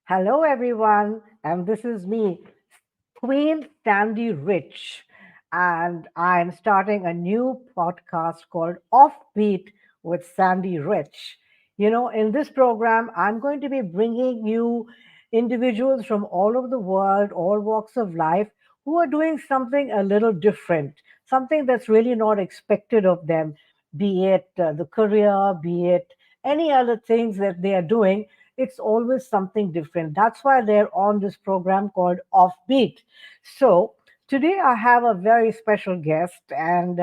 Hello, everyone, and this is me, Queen Sandi Rich, and I'm starting a new podcast called Offbeat with Sandi Rich. In this program, I'm going to be bringing you individuals from all over the world, all walks of life, who are doing something a little different, something that's really not expected of them, be it the career, be it any other things that they are doing. It's always something different. That's why they're on this program called Offbeat. So today I have a very special guest, and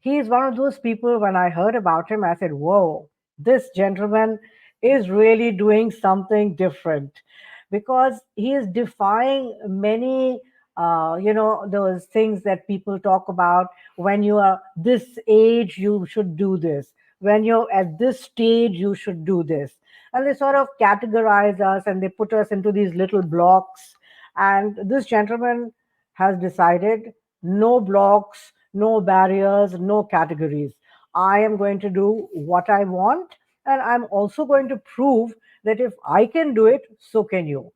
he's one of those people. When I heard about him, I said, "Whoa, this gentleman is really doing something different," because he is defying many. Those things that people talk about. When you are this age, you should do this. When you're at this stage, you should do this, and they sort of categorize us and they put us into these little blocks. And this gentleman has decided no blocks, no barriers, no categories. I am going to do what I want, and I'm also going to prove that if I can do it, so can you.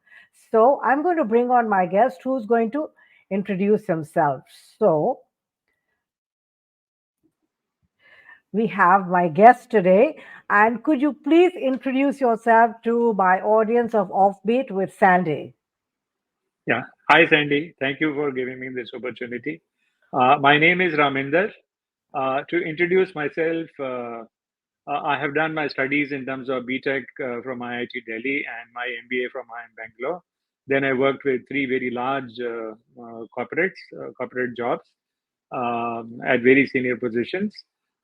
So I'm going to bring on my guest who's going to introduce himself. So we have my guest today. And could you please introduce yourself to my audience of Offbeat with Sandy? Yeah. Hi, Sandy. Thank you for giving me this opportunity. My name is Raminder. To introduce myself, I have done my studies in terms of BTech from IIT Delhi and my MBA from IIM Bangalore. Then I worked with three very large corporate jobs at very senior positions.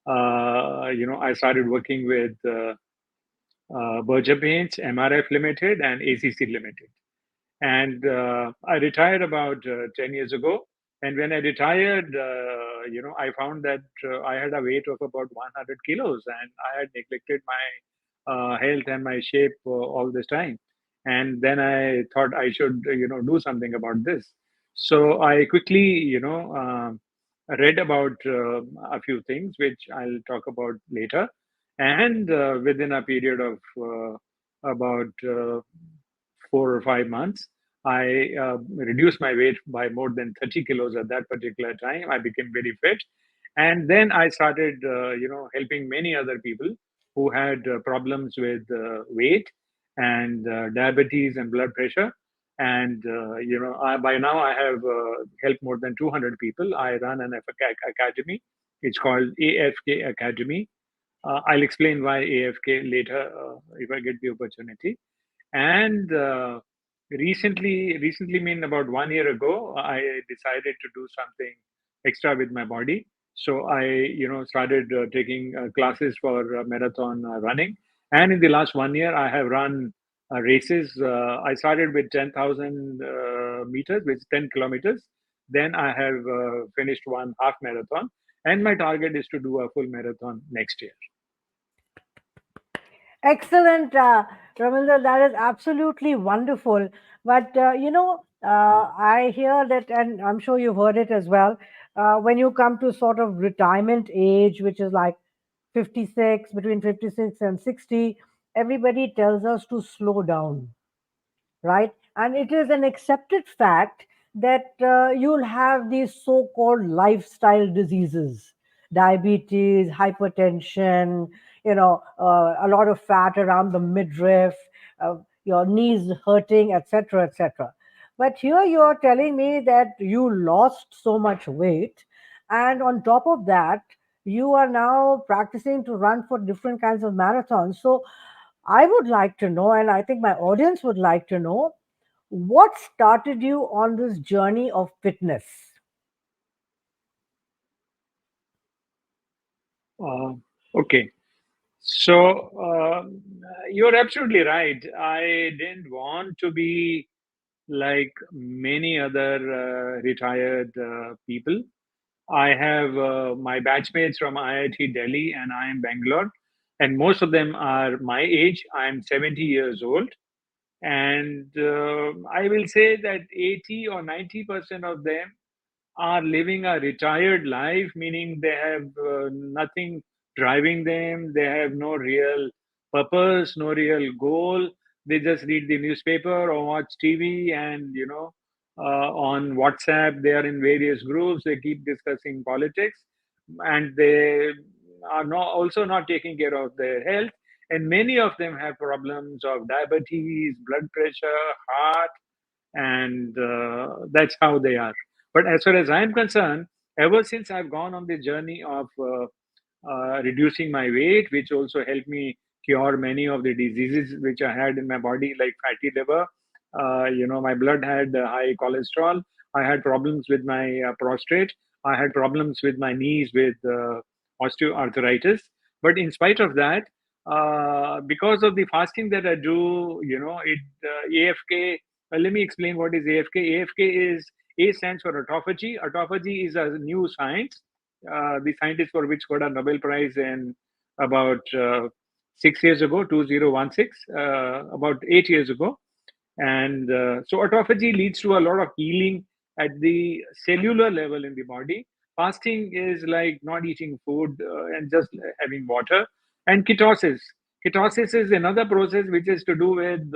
I started working with Berger Paints, MRF Limited, and ACC Limited. And I retired about 10 years ago. And when I retired, I found that I had a weight of about 100 kilos and I had neglected my health and my shape all this time. And then I thought I should, do something about this. So I quickly, read about a few things, which I'll talk about later. And within a period of about 4 or 5 months, I reduced my weight by more than 30 kilos at that particular time. I became very fit. And then I started, helping many other people who had problems with weight and diabetes and blood pressure. And, by now I have helped more than 200 people. I run an AFK academy. It's called AFK Academy. I'll explain why AFK later if I get the opportunity. And recently mean about 1 year ago, I decided to do something extra with my body. So I, started taking classes for marathon running. And in the last 1 year, I have run races. I started with 10,000 meters, which is 10 kilometers. Then I have finished one half marathon. And my target is to do a full marathon next year. Excellent, Raminder. That is absolutely wonderful. But I hear that, and I'm sure you've heard it as well. When you come to sort of retirement age, which is like 56, between 56 and 60, everybody tells us to slow down, right? And it is an accepted fact that you'll have these so called lifestyle diseases, diabetes, hypertension, a lot of fat around the midriff, your knees hurting, etc., etc. But here you're telling me that you lost so much weight, and on top of that, you are now practicing to run for different kinds of marathons. So I would like to know, and I think my audience would like to know, what started you on this journey of fitness? Uh, okay. So you're absolutely right. I didn't want to be like many other retired people. I have my batchmates from IIT Delhi and I am Bangalore, and most of them are my age. I'm 70 years old, and I will say that 80 or 90% of them are living a retired life, meaning they have nothing driving them, they have no real purpose, no real goal. They just read the newspaper or watch TV, and on WhatsApp they are in various groups. They keep discussing politics, and they are not also not taking care of their health. And many of them have problems of diabetes, blood pressure, heart, and that's how they are. But as far as I'm concerned, ever since I've gone on the journey of reducing my weight, which also helped me cure many of the diseases which I had in my body, like fatty liver. My blood had high cholesterol. I had problems with my prostate. I had problems with my knees with osteoarthritis. But in spite of that, because of the fasting that I do, AFK. Let me explain what is AFK. AFK is A stands for autophagy. Autophagy is a new science, the scientist for which got a Nobel Prize in about 6 years ago, 2016, about 8 years ago. And so autophagy leads to a lot of healing at the cellular level in the body. Fasting is like not eating food and just having water. And ketosis. Ketosis is another process which is to do with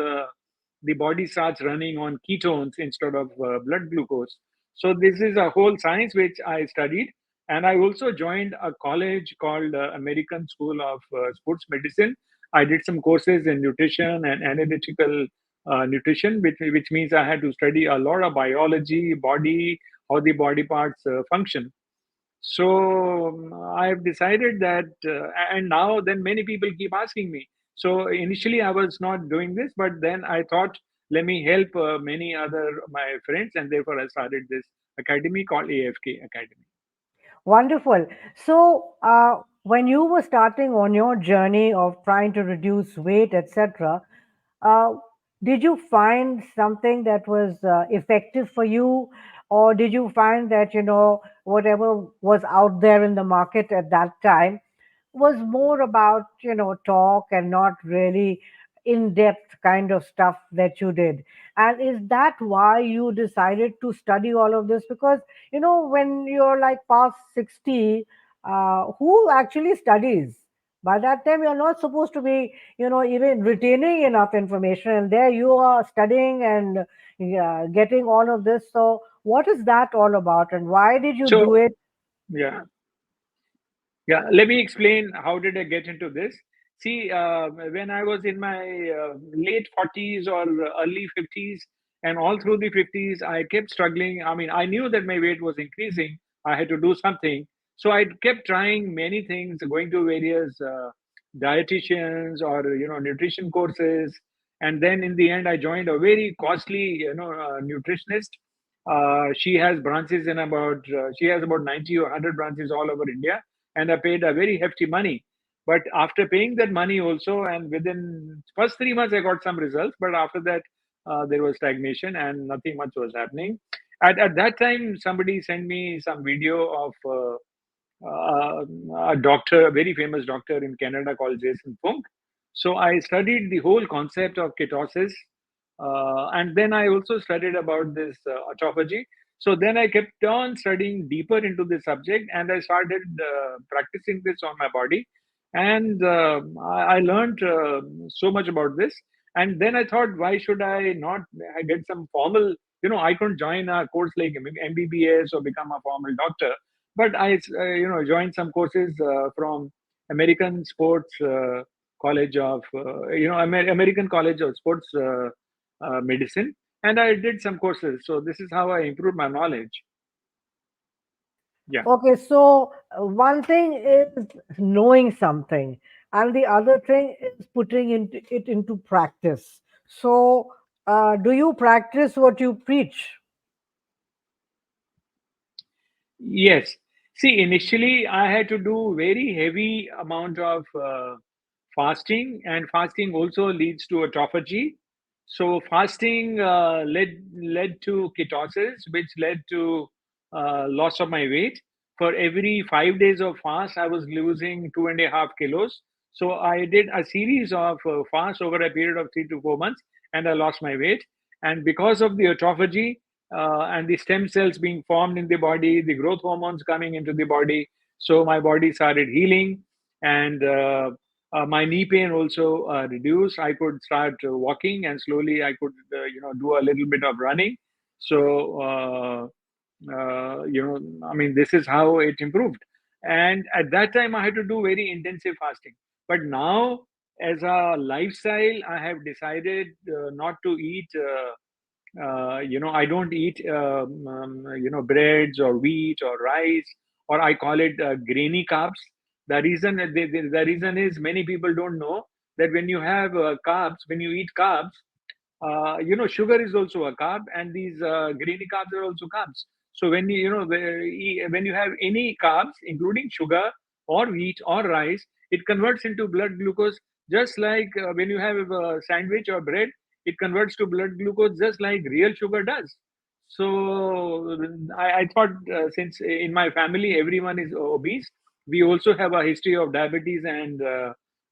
the body starts running on ketones instead of blood glucose. So this is a whole science which I studied. And I also joined a college called American School of Sports Medicine. I did some courses in nutrition and analytical nutrition, which means I had to study a lot of biology, body, how the body parts function. So I've decided that, and now then many people keep asking me. So initially I was not doing this, but then I thought, let me help many other my friends, and therefore I started this academy called AFK Academy. Wonderful. So, when you were starting on your journey of trying to reduce weight, etc., uh, did you find something that was effective for you, or did you find that whatever was out there in the market at that time was more about talk and not really in-depth kind of stuff that you did? And is that why you decided to study all of this? Because when you're like past 60, who actually studies? By that time you're not supposed to be even retaining enough information, and there you are studying and getting all of this. So what is that all about, and why did you do So it? yeah, yeah, let me explain how did I get into this. See, when I was in my late 40s or early 50s, and all through the 50s, I kept struggling. I mean, I knew that my weight was increasing. I had to do something. So I kept trying many things, going to various dietitians or nutrition courses, and then in the end, I joined a very costly nutritionist. She has branches in about she has about 90 or 100 branches all over India, and I paid a very hefty money. But after paying that money also, and within first 3 months, I got some results. But after that, there was stagnation and nothing much was happening. At that time, somebody sent me some video of a doctor, a very famous doctor in Canada called Jason Funk. So I studied the whole concept of ketosis, and then I also studied about this autophagy. So then I kept on studying deeper into the subject, and I started practicing this on my body, and I learned so much about this. And then I thought, why should I not get some formal? I couldn't join a course like MBBS or become a formal doctor, but I joined some courses from American Sports College of American College of Sports Medicine, and I did some courses. So this is how I improved my knowledge. Yeah. Okay, so one thing is knowing something, and the other thing is putting it into practice. So, do you practice what you preach? Yes. See, initially I had to do very heavy amount of fasting, and fasting also leads to autophagy. So fasting led to ketosis, which led to loss of my weight. For every 5 days of fast, I was losing 2.5 kilos. So I did a series of fasts over a period of 3 to 4 months, and I lost my weight. And because of the autophagy, and the stem cells being formed in the body, the growth hormones coming into the body. So my body started healing, and My knee pain also reduced. I could start walking, and slowly I could, do a little bit of running. So, I mean, this is how it improved. And at that time, I had to do very intensive fasting. But now, as a lifestyle, I have decided not to eat. I don't eat, breads or wheat or rice, or I call it grainy carbs. The reason is many people don't know that when you have carbs, when you eat carbs, sugar is also a carb, and these grainy carbs are also carbs. So when you have any carbs, including sugar or wheat or rice, it converts into blood glucose, just like when you have a sandwich or bread, it converts to blood glucose just like real sugar does. So I thought, since in my family everyone is obese, we also have a history of diabetes and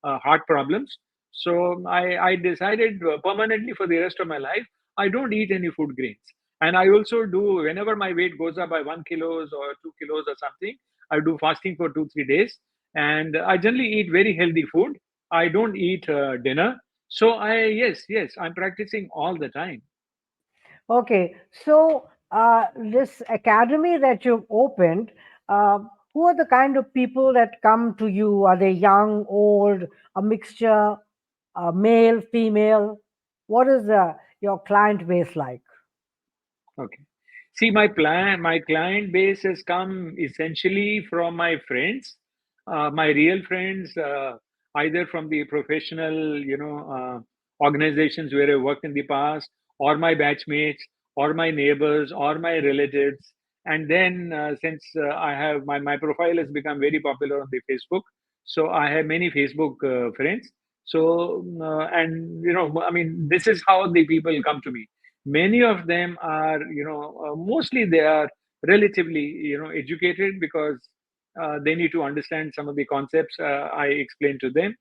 heart problems. So I decided permanently for the rest of my life, I don't eat any food grains. And I also do, whenever my weight goes up by 1 kilos or 2 kilos or something, I do fasting for 2, 3 days. And I generally eat very healthy food. I don't eat dinner. So yes, I'm practicing all the time. Okay, so this academy that you've opened, uh, who are the kind of people that come to you? Are they young, old, a mixture, male, female? What is your client base like? Okay. See, my client base has come essentially from my friends, my real friends, either from the professional, organizations where I worked in the past, or my batchmates, or my neighbors, or my relatives. And then, since my profile has become very popular on the Facebook, so I have many Facebook friends. So, and I mean, this is how the people come to me. Many of them are, mostly they are relatively, educated, because they need to understand some of the concepts I explained to them.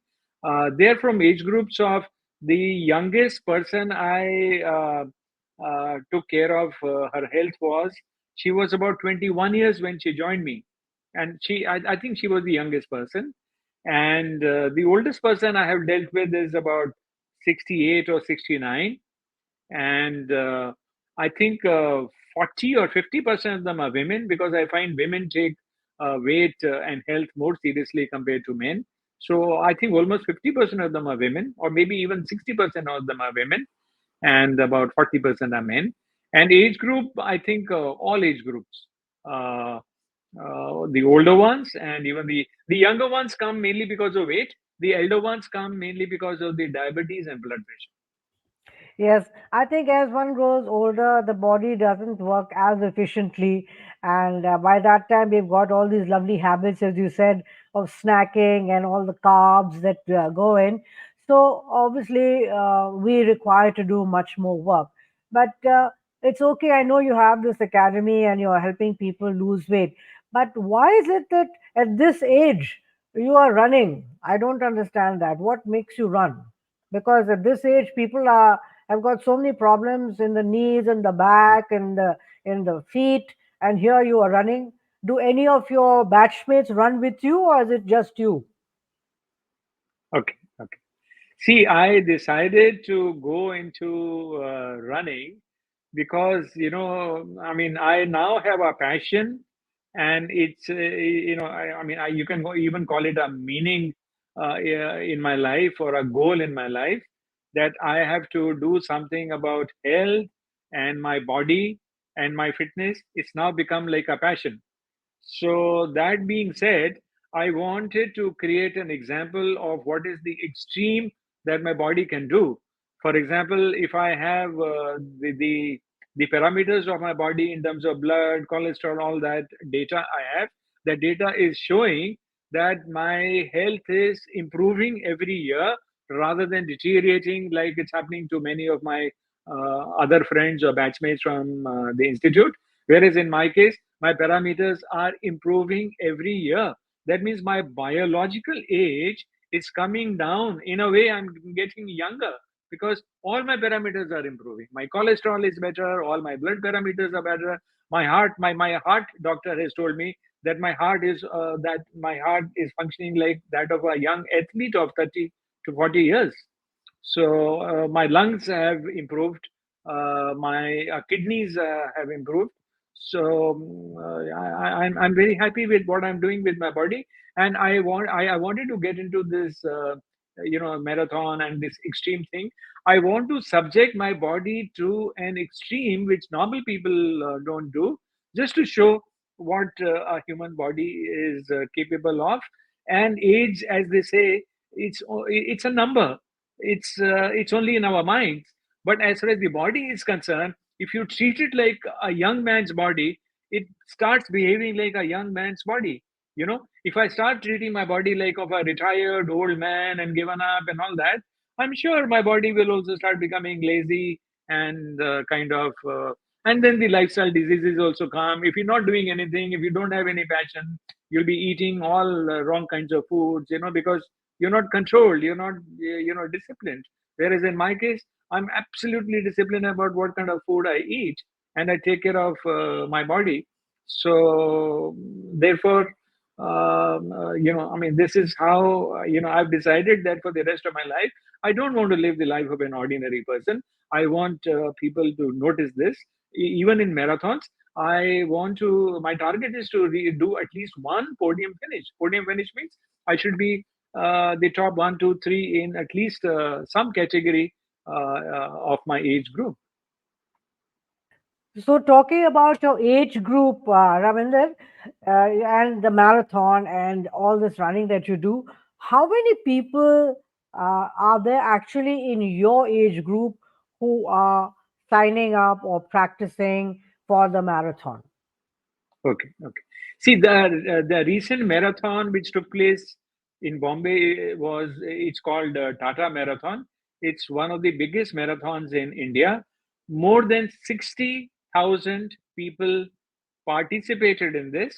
They're from age groups of, the youngest person I took care of her health was, she was about 21 years when she joined me, and I think she was the youngest person. And the oldest person I have dealt with is about 68 or 69. And I think 40 or 50% of them are women, because I find women take weight and health more seriously compared to men. So I think almost 50% of them are women, or maybe even 60% of them are women, and about 40% are men. And age group, I think all age groups. Uh, the older ones and even the younger ones come mainly because of weight. The elder ones come mainly because of the diabetes and blood pressure. Yes, I think as one grows older, the body doesn't work as efficiently. And by that time, we've got all these lovely habits, as you said, of snacking and all the carbs that go in. So obviously, we require to do much more work. But it's okay. I know you have this academy and you're helping people lose weight. But why is it that at this age you are running? I don't understand that. What makes you run? Because at this age, people are I've got so many problems in the knees and the back and the feet, and here you are running. Do any of your batchmates run with you, or is it just you? Okay. Okay. See, I decided to go into running because, I mean, I now have a passion, and it's, I mean, you can even call it a meaning in my life, or a goal in my life, that I have to do something about health and my body and my fitness. It's now become like a passion. So, that being said, I wanted to create an example of what is the extreme that my body can do. For example, if I have the parameters of my body in terms of blood, cholesterol, all that data I have, the data is showing that my health is improving every year rather than deteriorating like it's happening to many of my other friends or batchmates from the institute. Whereas in my case, my parameters are improving every year. That means my biological age is coming down. In a way, I'm getting younger, because all my parameters are improving. My cholesterol is better, all my blood parameters are better. My heart doctor has told me that my heart is functioning like that of a young athlete of 30 to 40 years. So my lungs have improved, my kidneys have improved. So I'm very happy with what I'm doing with my body, and I wanted to get into this marathon and this extreme thing. I want to subject my body to an extreme which normal people don't do, just to show what a human body is capable of. And age, as they say, it's a number. It's only in our minds. But as far as the body is concerned, if you treat it like a young man's body, it starts behaving like a young man's body. If I start treating my body like of a retired old man and given up and all that, I'm sure my body will also start becoming lazy and and then the lifestyle diseases also come. If you're not doing anything, if you don't have any passion, you'll be eating all wrong kinds of foods, because you're not controlled, you're not disciplined. Whereas in my case, I'm absolutely disciplined about what kind of food I eat, and I take care of my body. So therefore, I mean, this is how I've decided that for the rest of my life, I don't want to live the life of an ordinary person. I want people to notice this. Even in marathons, my target is to do at least one podium finish. Podium finish means I should be the top one, two, three in at least some category of my age group. So, talking about your age group, Ravinder, and the marathon and all this running that you do, how many people are there actually in your age group who are signing up or practicing for the marathon? Okay, okay. See, the recent marathon which took place in Bombay it's called Tata Marathon. It's one of the biggest marathons in India. More than 60,000 people participated in this.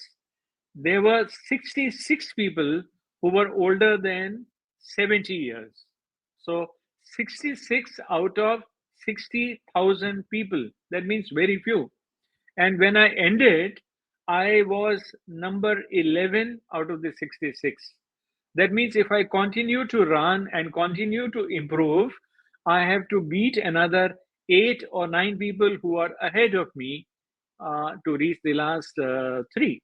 There were 66 people who were older than 70 years. So 66 out of 60,000 people. That means very few. And when I ended, I was number 11 out of the 66. That means if I continue to run and continue to improve, I have to beat another 8 or 9 people who are ahead of me to reach the last three.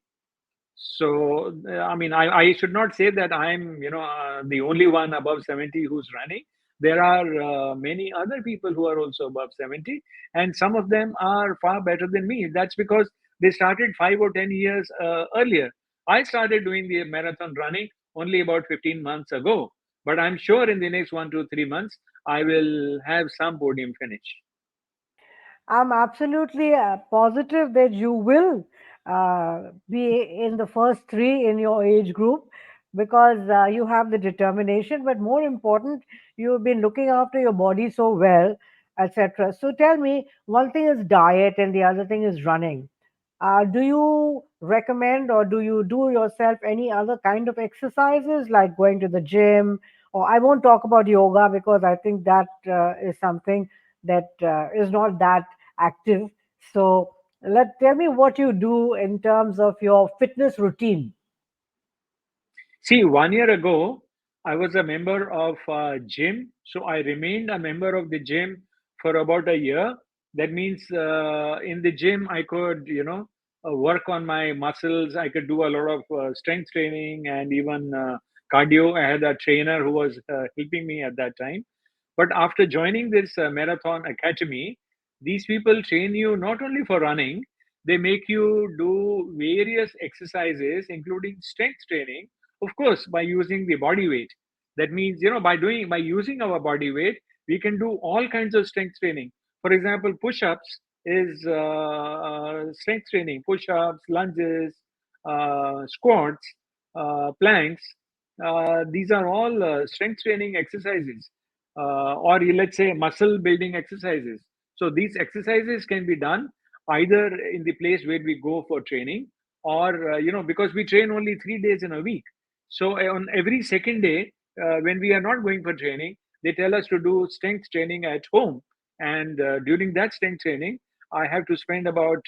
So, I mean, I should not say that I'm, the only one above 70 who's running. There are many other people who are also above 70, and some of them are far better than me. That's because they started 5 or 10 years earlier. I started doing the marathon running only about 15 months ago, but I'm sure in the next 1 to 3 months, I will have some podium finish. I'm absolutely positive that you will be in the first three in your age group because you have the determination. But more important, you've been looking after your body so well, etc. So tell me, one thing is diet and the other thing is running. Do you recommend or do you do yourself any other kind of exercises like going to the gym? Or I won't talk about yoga because I think that is something that is not that active. So tell me what you do in terms of your fitness routine. See, 1 year ago, I was a member of a gym. So I remained a member of the gym for about a year. That means in the gym, I could, work on my muscles. I could do a lot of strength training and even cardio. I had a trainer who was helping me at that time. But after joining this marathon academy, these people train you not only for running, they make you do various exercises, including strength training, of course, by using the body weight. That means, by using our body weight, we can do all kinds of strength training. For example, push-ups is strength training. Push-ups, lunges, squats, planks. These are all strength training exercises, or let's say muscle building exercises. So these exercises can be done either in the place where we go for training, or because we train only 3 days in a week. So on every second day, when we are not going for training, they tell us to do strength training at home. And during that strength training, I have to spend about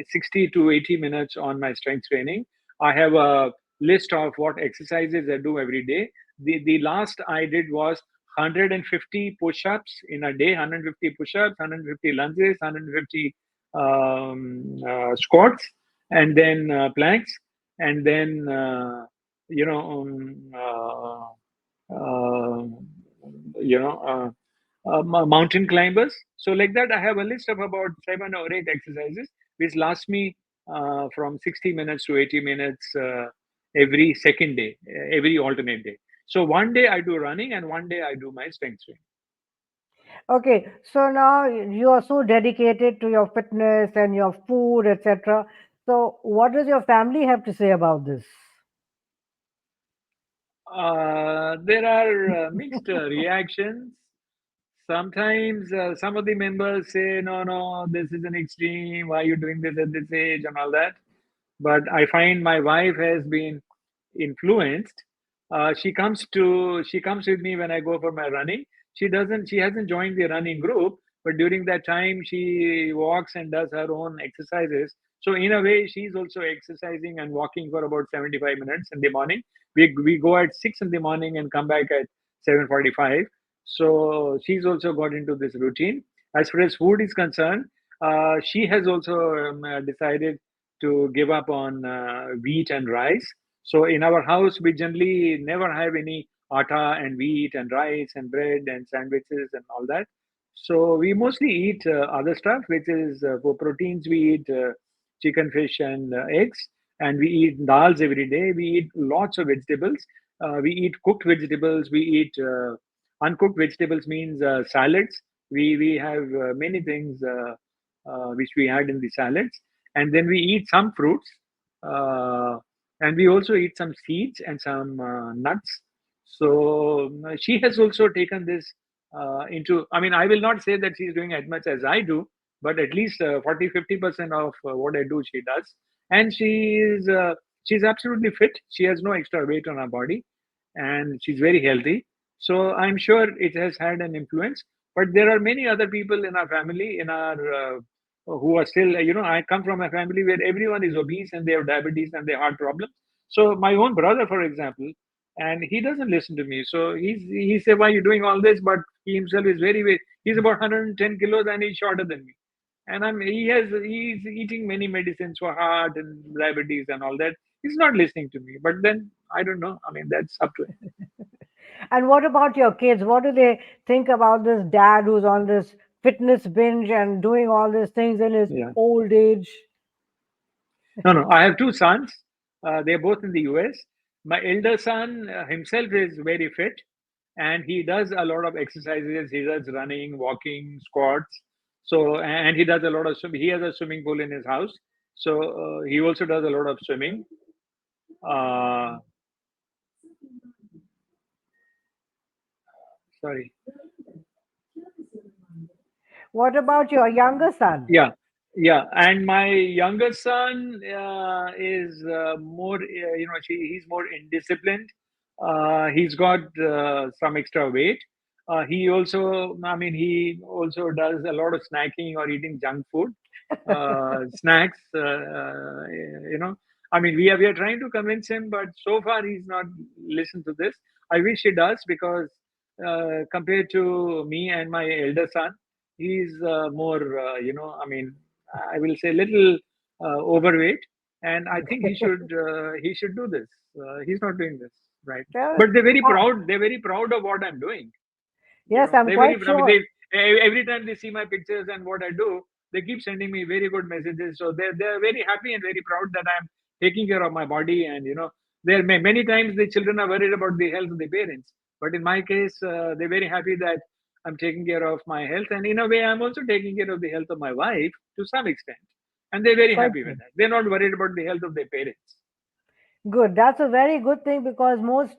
60 to 80 minutes on my strength training. I have a list of what exercises I do every day. The last I did was 150 push-ups in a day, 150 push-ups, 150 lunges, 150 squats, and then planks, and then you know um, uh, mountain climbers. So like that, I have a list of about 7 or 8 exercises, which last me from 60 minutes to 80 minutes every second day, every alternate day. So one day I do running, and one day I do my strength training. Okay, so now you are so dedicated to your fitness and your food, etc. So, what does your family have to say about this? There are mixed reactions. Sometimes some of the members say, no, no, this is an extreme. Why are you doing this at this age and all that? But I find my wife has been influenced. She comes with me when I go for my running. She hasn't joined the running group, but during that time she walks and does her own exercises. So in a way, she's also exercising and walking for about 75 minutes in the morning. We go at 6 in the morning and come back at 7:45. So she's also got into this routine. As far as food is concerned, she has also decided to give up on wheat and rice. So in our house, we generally never have any atta and wheat and rice and bread and sandwiches and all that. So we mostly eat other stuff, which is for proteins. We eat chicken, fish, and eggs, and we eat dals every day. We eat lots of vegetables. We eat cooked vegetables. We eat uncooked vegetables means salads. We have many things which we had in the salads, and then we eat some fruits, uh, and we also eat some seeds and some nuts. So she has also taken this into, I mean, I will not say that she's doing as much as I do, but at least 40-50% of what I do she does. And she's absolutely fit. She has no extra weight on her body, and she's very healthy. So I'm sure it has had an influence. But there are many other people in our family, in our who are still, I come from a family where everyone is obese and they have diabetes and they have heart problems. So my own brother, for example, and he doesn't listen to me. So he said, "Why are you doing all this?" But he himself is he's about 110 kilos and he's shorter than me. And he's eating many medicines for heart and diabetes and all that. He's not listening to me. But then I don't know. I mean, that's up to him. And what about your kids? What do they think about this dad who's on this fitness binge and doing all these things in his Yeah. old age? No, no. I have two sons. They're both in the US. My elder son himself is very fit, and he does a lot of exercises. He does running, walking, squats. So, and he does a lot of swimming. He has a swimming pool in his house. So, he also does a lot of swimming. Uh, Sorry. What about your younger son? Yeah, yeah. And my younger son is more, he's more indisciplined. He's got some extra weight. He also, I mean, he also does a lot of snacking or eating junk food, snacks. I mean, we are trying to convince him, but so far he's not listened to this. I wish he does, because compared to me and my elder son, he's more, I mean, I will say little overweight, and I think he should do this. He's not doing this, right? Well, But they're very uh, proud. They're very proud of what I'm doing. yes, I'm They're very. quite I mean, sure. every time they see my pictures and what I do, they keep sending me very good messages. So they're very happy and very proud that I'm taking care of my body. And there many times the children are worried about the health of the parents, but in my case, they're very happy that I'm taking care of my health, and in a way, I'm also taking care of the health of my wife to some extent, and they're very Quite happy with sure. that. They're not worried about the health of their parents. Good. That's a very good thing because most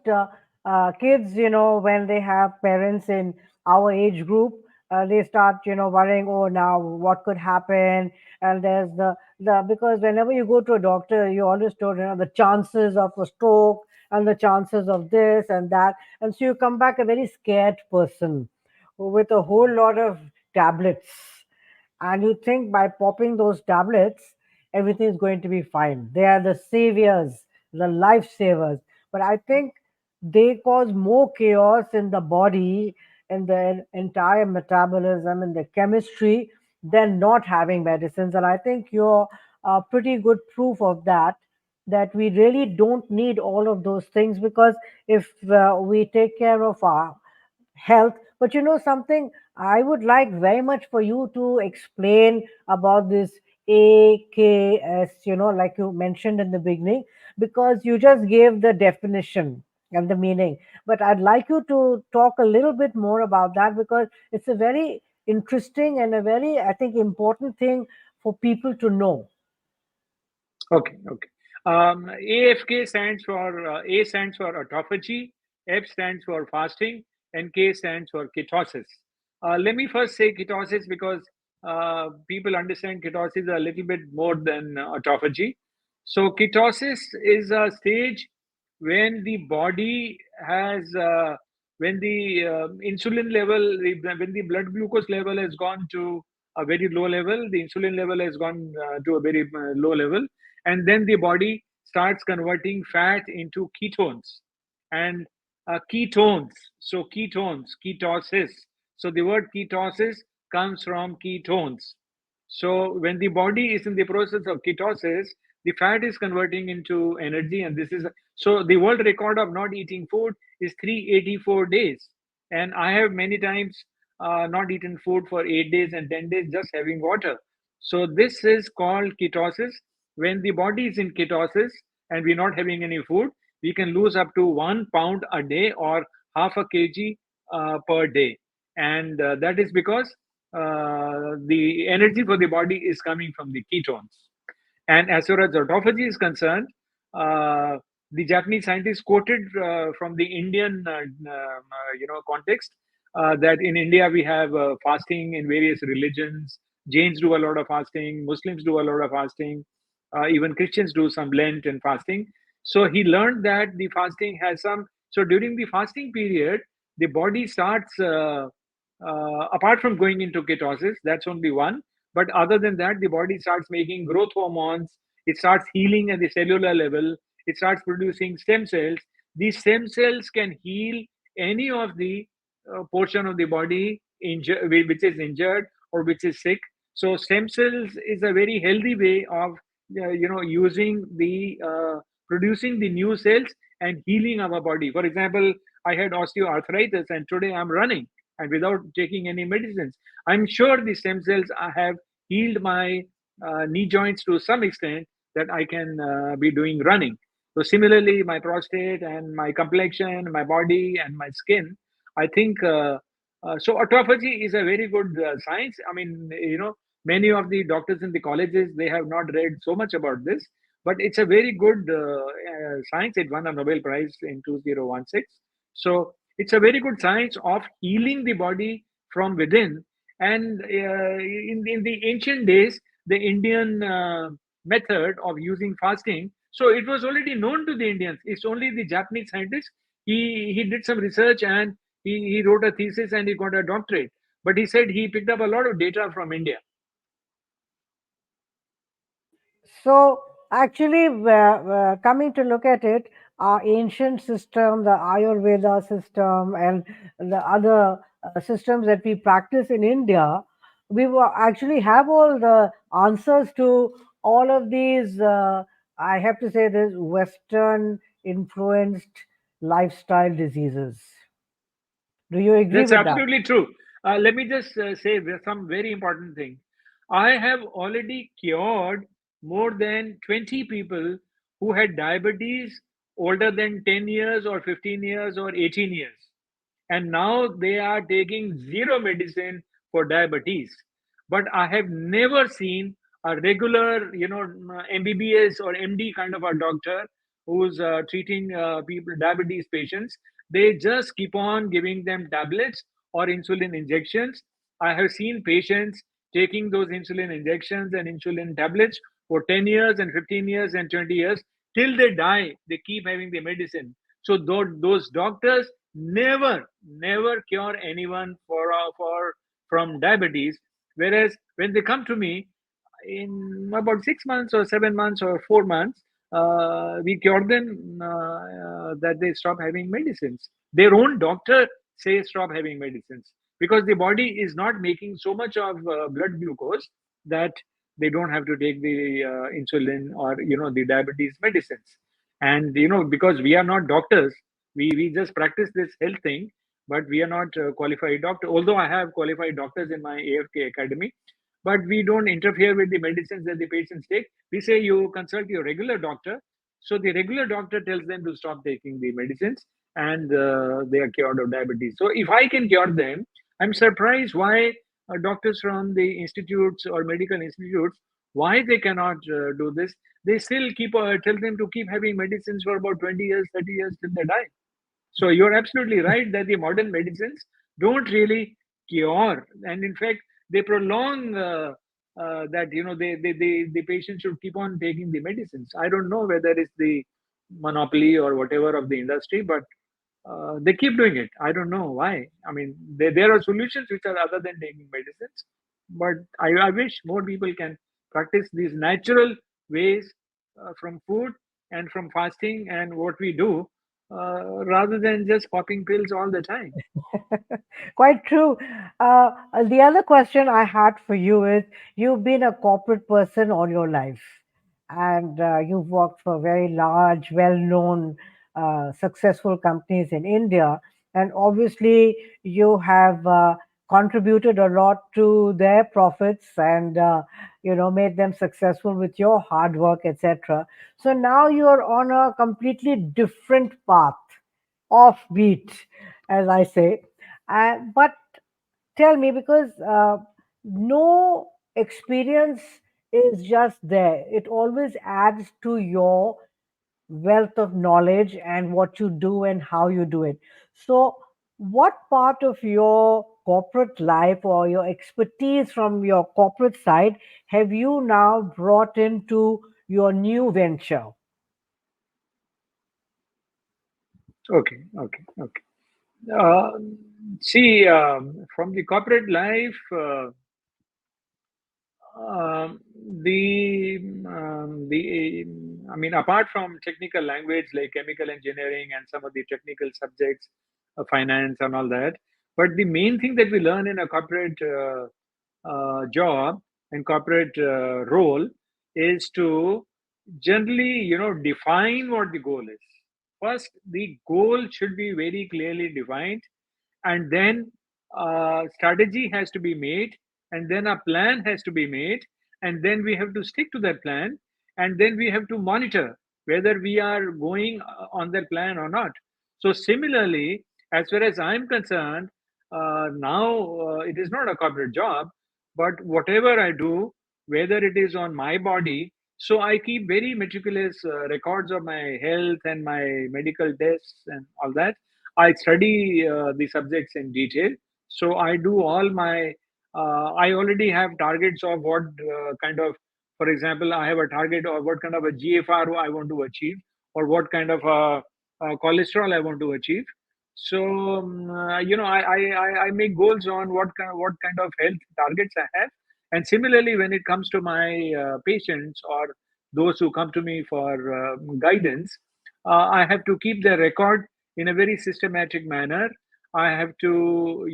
kids, when they have parents in our age group, they start, worrying, oh, now what could happen? And there's because whenever you go to a doctor, you always told, the chances of a stroke and the chances of this and that. And so you come back a very scared person with a whole lot of tablets. And you think by popping those tablets, everything is going to be fine. They are the saviors, the lifesavers. But I think they cause more chaos in the body, in the entire metabolism, in the chemistry, than not having medicines. And I think you're pretty good proof of that, that we really don't need all of those things, because if we take care of our health. But you know something, I would like very much for you to explain about this AKS, like you mentioned in the beginning, because you just gave the definition and the meaning. But I'd like you to talk a little bit more about that, because it's a very interesting and a very, I think, important thing for people to know. Okay, okay. AFK stands for A stands for autophagy, F stands for fasting, and K stands for ketosis. Let me first say ketosis because people understand ketosis a little bit more than autophagy. So ketosis is a stage when the body has when the insulin level, when the blood glucose level has gone to a very low level, the insulin level has gone to a very low level, and then the body starts converting fat into ketones and ketones. So ketones, ketosis. So the word ketosis comes from ketones. So when the body is in the process of ketosis, the fat is converting into energy, and this is so the world record of not eating food is 384 days, and I have many times not eaten food for 8 days and 10 days, just having water. So this is called ketosis. When the body is in ketosis and we're not having any food, we can lose up to 1 pound a day or half a kg per day, and that is because the energy for the body is coming from the ketones. And as far as autophagy is concerned, uh, the Japanese scientists quoted from the Indian, context that in India we have fasting in various religions. Jains do a lot of fasting, Muslims do a lot of fasting, even Christians do some Lent and fasting. So he learned that the fasting has some. So during the fasting period, the body starts, apart from going into ketosis, that's only one. But other than that, the body starts making growth hormones. It starts healing at the cellular level. It starts producing stem cells. These stem cells can heal any of the portion of the body which is injured or which is sick. So stem cells is a very healthy way of using the producing the new cells and healing our body. For example, I had osteoarthritis and today I'm running and without taking any medicines. I'm sure the stem cells have healed my knee joints to some extent that I can be doing running. So similarly, my prostate and my complexion, my body and my skin, I think. So autophagy is a very good science. I mean, many of the doctors in the colleges they have not read so much about this, but it's a very good science. It won a Nobel Prize in 2016. So it's a very good science of healing the body from within. And in the ancient days, the Indian method of using fasting, so it was already known to the Indians. It's only the Japanese scientist. He did some research and he wrote a thesis and he got a doctorate. But he said he picked up a lot of data from India. So, actually, coming to look at it, our ancient system, the Ayurveda system, and the other systems that we practice in India, we will actually have all the answers to all of these. I have to say, this Western influenced lifestyle diseases. Do you agree That's with that? absolutely true. Let me just say some very important thing. I have already cured more than 20 people who had diabetes older than 10 years or 15 years or 18 years. And now they are taking zero medicine for diabetes. But I have never seen a regular, MBBS or MD kind of a doctor who's treating people, diabetes patients. They just keep on giving them tablets or insulin injections. I have seen patients taking those insulin injections and insulin tablets for 10 years and 15 years and 20 years till they die. They keep having the medicine. So those doctors never cure anyone for from diabetes. Whereas when they come to me, in about 6 months or 7 months or 4 months, we cure them that they stop having medicines. Their own doctor says stop having medicines because the body is not making so much of blood glucose that they don't have to take the insulin or the diabetes medicines. And because we are not doctors, we just practice this health thing, but we are not qualified doctor. Although I have qualified doctors in my AFK academy, but we don't interfere with the medicines that the patients take. We say you consult your regular doctor. So the regular doctor tells them to stop taking the medicines, and they are cured of diabetes. So if I can cure them, I'm surprised why doctors from the institutes or medical institutes, why they cannot do this. They still keep tell them to keep having medicines for about 20 years, 30 years till they die. So you're absolutely right that the modern medicines don't really cure, and in fact, they prolong that the patient should keep on taking the medicines. I don't know whether it's the monopoly or whatever of the industry, but they keep doing it. I don't know why. I mean, there are solutions which are other than taking medicines, but I wish more people can practice these natural ways from food and from fasting and what we do rather than just popping pills all the time. Quite true. The other question I had for you is you've been a corporate person all your life, and you've worked for very large, well known, successful companies in India. And obviously, you have contributed a lot to their profits and made them successful with your hard work, etc. So now you're on a completely different path, offbeat, as I say. But tell me, because no experience is just there, it always adds to your wealth of knowledge and what you do and how you do it. So, what part of your corporate life or your expertise from your corporate side have you now brought into your new venture? Okay, okay, okay. Uh, See, from the corporate life, um, the I mean, apart from technical language like chemical engineering and some of the technical subjects, finance and all that, but the main thing that we learn in a corporate job and corporate role is to generally, define what the goal is. First, the goal should be very clearly defined, and then strategy has to be made, and then a plan has to be made, and then we have to stick to that plan, and then we have to monitor whether we are going on that plan or not. So similarly, as far as I'm concerned, now it is not a corporate job, but whatever I do, whether it is on my body, so I keep very meticulous records of my health and my medical tests and all that. I study the subjects in detail. So I do all my, I already have targets of what kind of, for example, I have a target of what kind of a GFR I want to achieve, or what kind of cholesterol I want to achieve. So, I make goals on what kind of health targets I have. And similarly, when it comes to my patients or those who come to me for guidance, I have to keep their record in a very systematic manner. I have to,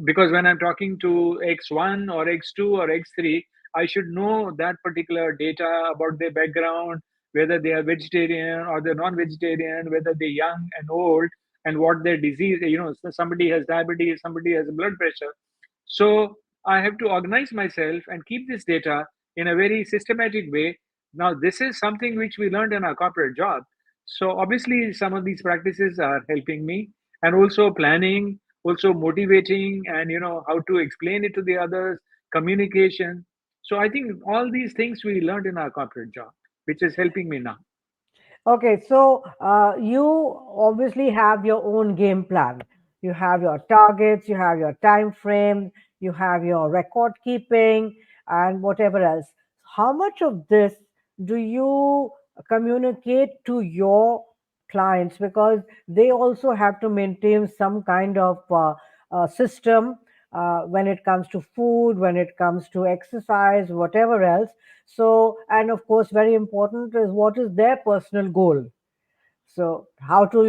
because when I'm talking to X1 or X2 or X3, I should know that particular data about their background, whether they are vegetarian or they're non-vegetarian, whether they're young and old, and what their disease. Somebody has diabetes, somebody has blood pressure. So I have to organize myself and keep this data in a very systematic way. Now, this is something which we learned in our corporate job. So obviously, some of these practices are helping me, and also planning, also motivating, and how to explain it to the others, communication. So I think all these things we learned in our corporate job, which is helping me now. Okay, so you obviously have your own game plan. You have your targets, you have your time frame, you have your record keeping, and whatever else. How much of this do you communicate to your clients? Because they also have to maintain some kind of system when it comes to food, when it comes to exercise, whatever else. So, and of course, very important is what is their personal goal. So how do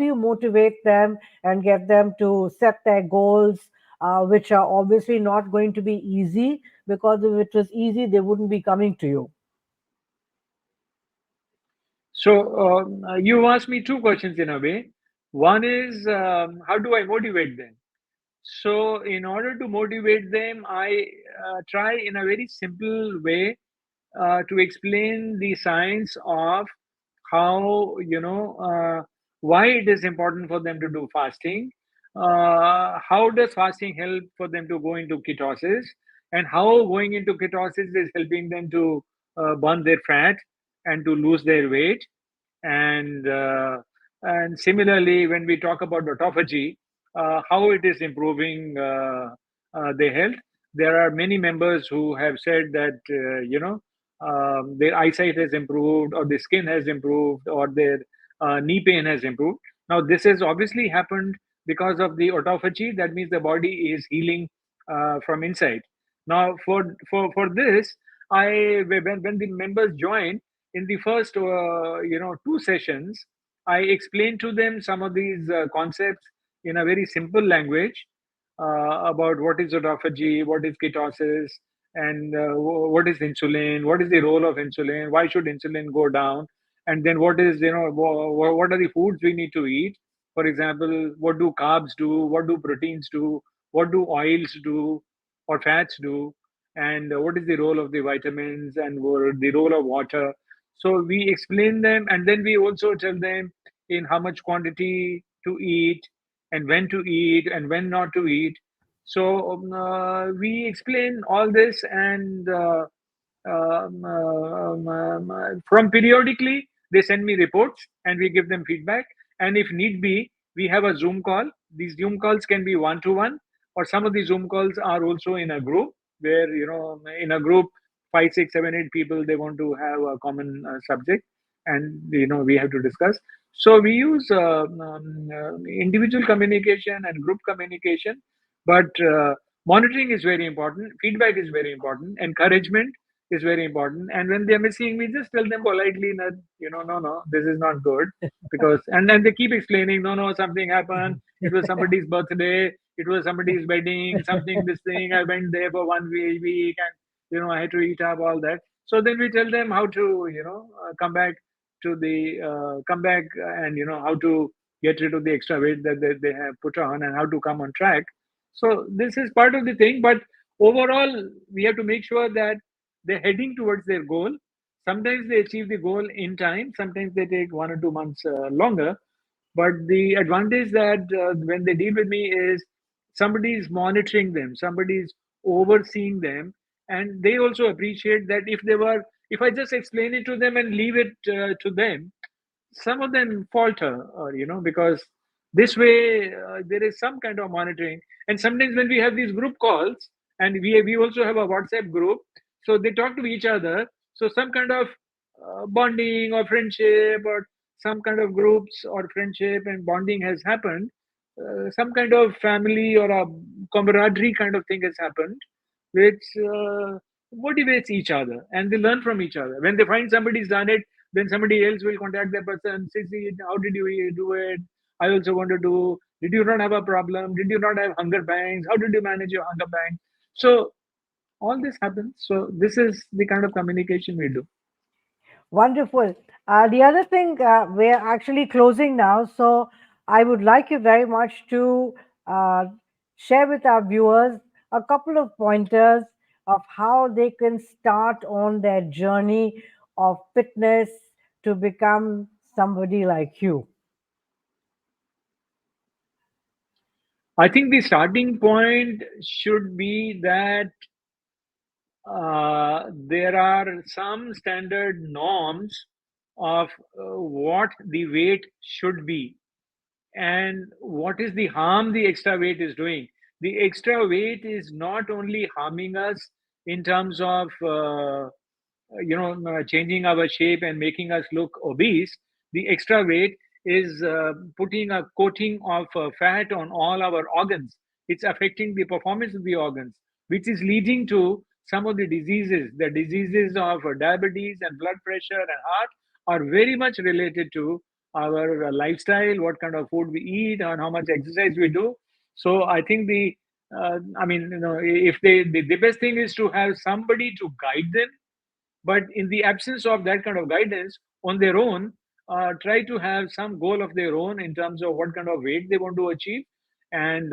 you motivate them and get them to set their goals, which are obviously not going to be easy, because if it was easy, they wouldn't be coming to you. So you asked me two questions in a way. One is how do I motivate them? So in order to motivate them, I try in a very simple way to explain the science of how why it is important for them to do fasting, how does fasting help for them to go into ketosis, and how going into ketosis is helping them to burn their fat and to lose their weight. And similarly, when we talk about autophagy, how it is improving their health, there are many members who have said that their eyesight has improved, or their skin has improved, or their knee pain has improved. Now this has obviously happened because of the autophagy. That means the body is healing from inside. Now for this, I when the members join in the first two sessions, I explained to them some of these concepts in a very simple language about what is autophagy, what is ketosis, and what is insulin, what is the role of insulin, why should insulin go down, and then what is what are the foods we need to eat. For example, what do carbs do, what do proteins do, what do oils do, or fats do, and what is the role of the vitamins, and the role of water. So we explain them, and then we also tell them in how much quantity to eat, and when to eat, and when not to eat. So we explain all this, and from periodically they send me reports, and we give them feedback. And if need be, we have a Zoom call. These Zoom calls can be one to one, or some of the Zoom calls are also in a group, where in a group, 5, 6, 7, 8 people, they want to have a common subject, and we have to discuss. So we use individual communication and group communication, but monitoring is very important, feedback is very important, encouragement is very important. And when they're missing, we just tell them politely that, no, no, this is not good. Because, and then they keep explaining, no, no, something happened. It was somebody's birthday. It was somebody's wedding, something, this thing. I went there for 1 week, and, I had to eat up all that. So then we tell them how to, come back and, how to get rid of the extra weight that they have put on, and how to come on track. So this is part of the thing. But overall, we have to make sure that they're heading towards their goal. Sometimes they achieve the goal in time, sometimes they take 1 or 2 months longer. But the advantage that when they deal with me is somebody is monitoring them, somebody is overseeing them, and they also appreciate that if I just explain it to them and leave it to them, some of them falter, or because this way there is some kind of monitoring. And sometimes when we have these group calls, and we also have a WhatsApp group, so they talk to each other, so some kind of bonding or friendship, or some kind of groups or friendship and bonding has happened. Some kind of family or a camaraderie kind of thing has happened, which motivates each other, and they learn from each other. When they find somebody's done it, then somebody else will contact that person, say, "See, how did you do it? I also want to do. Did you not have a problem? Did you not have hunger pangs? How did you manage your hunger pangs?" So all this happens. So this is the kind of communication we do. Wonderful. The other thing, we're actually closing now, so I would like you very much to uh, share with our viewers a couple of pointers of how they can start on their journey of fitness to become somebody like you. I think the starting point should be that there are some standard norms of what the weight should be, and what is the harm the extra weight is doing. The extra weight is not only harming us in terms of changing our shape and making us look obese. The extra weight is putting a coating of fat on all our organs, it's affecting the performance of the organs, which is leading to some of the diseases. The diseases of diabetes and blood pressure and heart are very much related to our lifestyle, what kind of food we eat, and how much exercise we do. So I think I mean, if the best thing is to have somebody to guide them, but in the absence of that kind of guidance on their own, try to have some goal of their own in terms of what kind of weight they want to achieve, and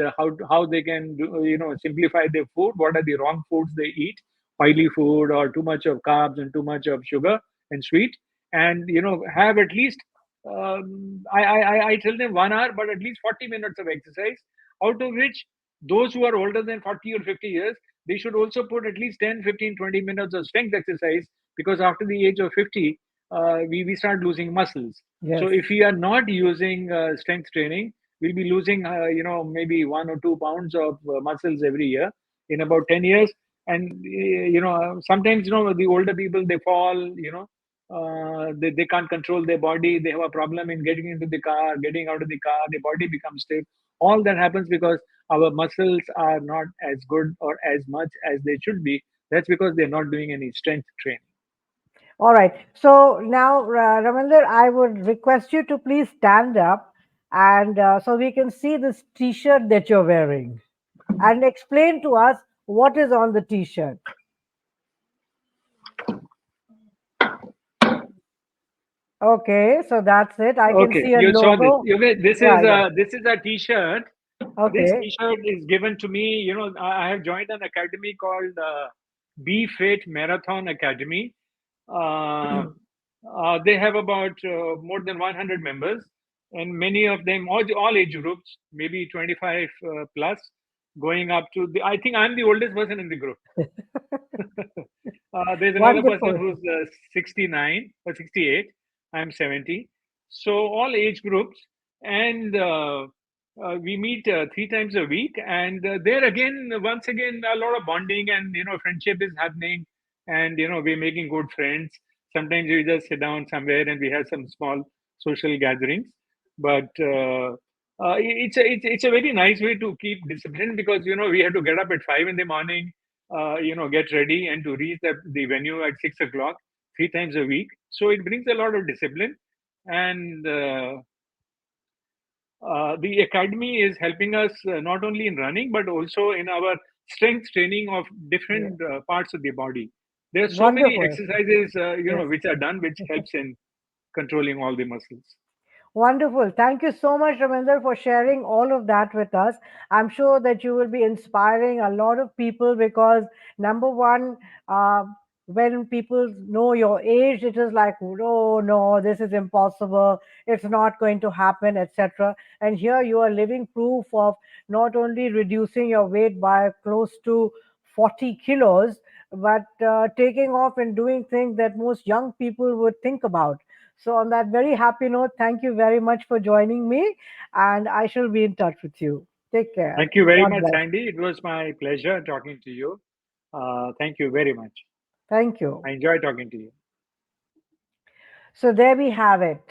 how they can do, simplify their food. What are the wrong foods they eat? Oily food, or too much of carbs and too much of sugar and sweet. And have at least, I tell them 1 hour, but at least 40 minutes of exercise, out of which those who are older than 40 or 50 years, they should also put at least 10, 15, 20 minutes of strength exercise, because after the age of 50, we start losing muscles. So Yes. if we are not using strength training, we'll be losing, maybe 1 or 2 pounds of muscles every year in about 10 years. And, sometimes, the older people, they fall, they can't control their body. They have a problem in getting into the car, getting out of the car, the body becomes stiff. All that happens because our muscles are not as good or as much as they should be. That's because they're not doing any strength training. All right. So now, Raminder, I would request you to please stand up and so we can see this T-shirt that you're wearing and explain to us what is on the T-shirt. Okay, so that's it. I can Okay, see a you saw this. logo. Okay, this Yeah, is yeah. a T-shirt. This Okay. T-shirt is given to me. I have joined an academy called Be Fit Marathon Academy. Uh, they have about more than 100 members, and many of them, all age groups, maybe 25 plus, going up to the. I think I'm the oldest person in the group. There's another person Wonderful. who's 69 or 68. I'm 70. So all age groups, and we meet 3 times a week. And there again, once again, a lot of bonding and friendship is happening, and we're making good friends. Sometimes we just sit down somewhere and we have some small social gatherings. But it's a very nice way to keep discipline, because we have to get up at 5 in the morning, get ready, and to reach the venue at 6 o'clock 3 times a week. So it brings a lot of discipline. And the academy is helping us not only in running, but also in our strength training of Yeah. different parts of the body. There are so many Wonderful. exercises, Yes. which are done, which helps in controlling all the muscles. Wonderful. Thank you so much, Raminder, for sharing all of that with us. I'm sure that you will be inspiring a lot of people because, number one, uh, when people know your age, it is like, oh, no, this is impossible. It's not going to happen, etc. And here you are living proof of not only reducing your weight by close to 40 kilos, but taking off and doing things that most young people would think about. So, on that very happy note, thank you very much for joining me, and I shall be in touch with you. Take care. Thank you very God much, bless. Sandy. It was my pleasure talking to you. Thank you very much. Thank you. I enjoy talking to you. So there we have it.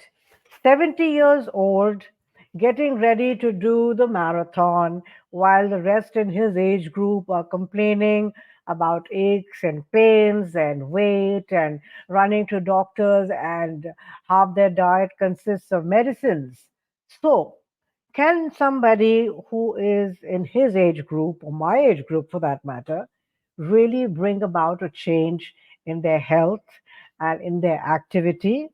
70 years old, getting ready to do the marathon, while the rest in his age group are complaining about aches and pains and weight and running to doctors, and half their diet consists of medicines. So, can somebody who is in his age group, or my age group for that matter, really bring about a change in their health and in their activity?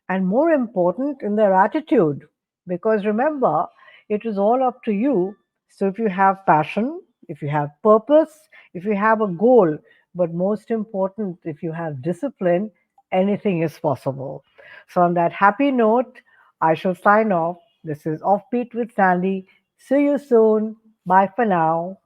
And more important, in their attitude. Because remember, it is all up to you. So if you have passion, if you have purpose, if you have a goal, but most important, if you have discipline, anything is possible. So on that happy note, I shall sign off. This is Offbeat with Sandy. See you soon. Bye for now.